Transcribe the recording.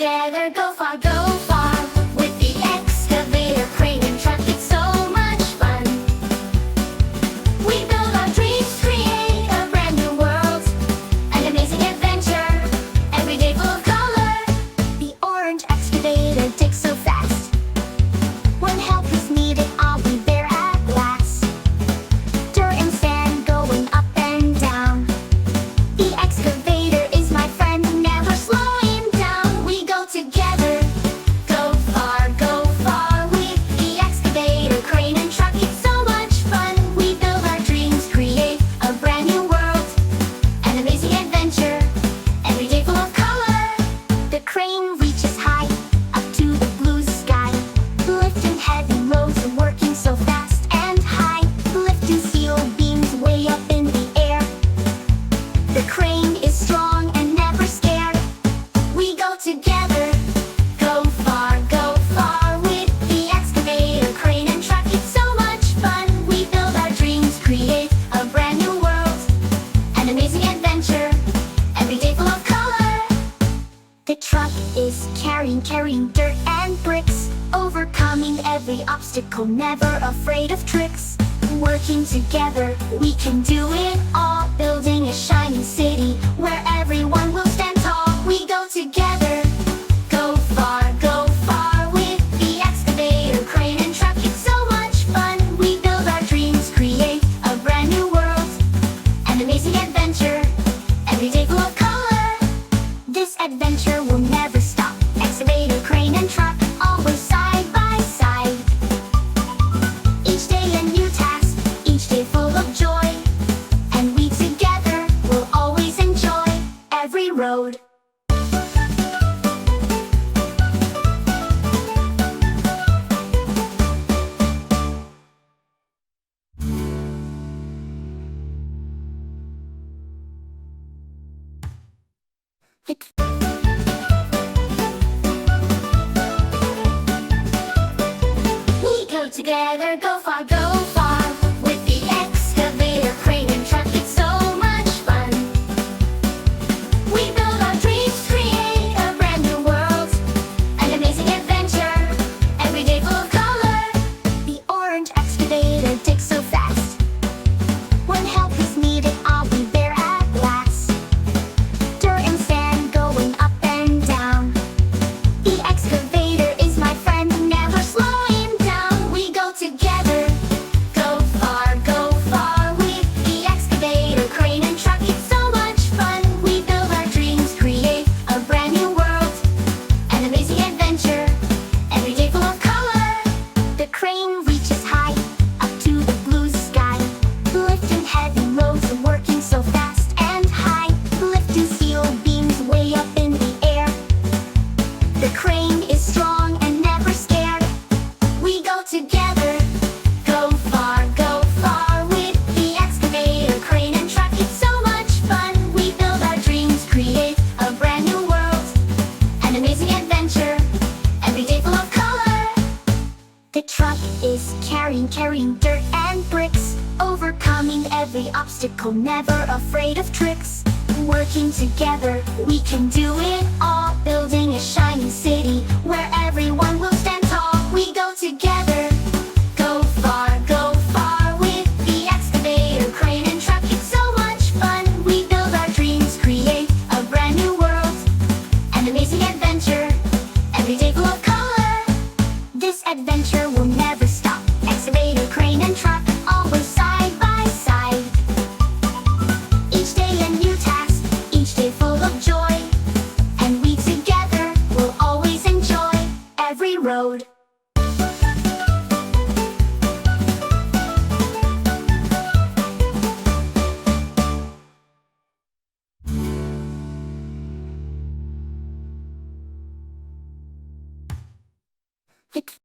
together, go far, with the excavator, crane, and truck. It's so much fun. We build our dreams, create a brand new world, an amazing adventure, every day full of color. The orange excavator digs so fast. When help is needed, I'll be there at last. Dirt and sand going up and down. The excavator is my friend, never slowing down. We go together, go far with the excavator, crane, and truck. It's so much fun. We build our dreams, create a brand new world, an amazing adventure, every day full of color. The crane reaches high, up to the blue sky, lifting heavy loads and working so fast and high, lifting steel beams way up in the air. The crane is strong and never scared. We go together, go far with the excavator, crane, and truck. It's so much fun. We build our dreams, create a brand new world, an amazing adventure, every day full of color. The truck is carrying dirt and bricks, overcoming every obstacle, never afraid of tricks. Working together, we can do it all, building a shining city where everyone will stand tall. We go together, go far with the excavator, crane, and truck. It's so much fun. We build our dreams, create a brand new world, an amazing adventure, every day full of color. This adventure will never stop. Excavator, crane, and truck, always side by side. Each day a new task, each day full of joy, and we together will always enjoy every road. We go together, go far with the excavator, crane, and truck. It's so much fun. We build our dreams, create a brand new world, an amazing adventure, every day full of color. The orange excavator digs so fast. When help is needed, I'll be there at last. Dirt and sand going up and down. The excavator is my friend, never slowing down. We go together, go far with the excavator, crane, and truck. It's so much fun. We build our dreams, create a brand new world, an amazing adventure, every day full of color. The crane reaches high, up to the blue sky, lifting heavy loads and working so fast and high, lifting steel beams way up in the air. The crane is strong and never scared. We go together, go far with the excavator, crane, and truck. It's so much fun. We build our dreams, create a brand new world, an amazing adventure, every day full of color. The truck is carrying dirt and bricks, overcoming every obstacle, never afraid of tricks. Working together, we can do it all, building a shining city where everyone will stand tall. We go together, go far with the excavator, crane, and truck. It's so much fun. We build our dreams, create a brand new world, an amazing adventure, every day full of color. This adventure will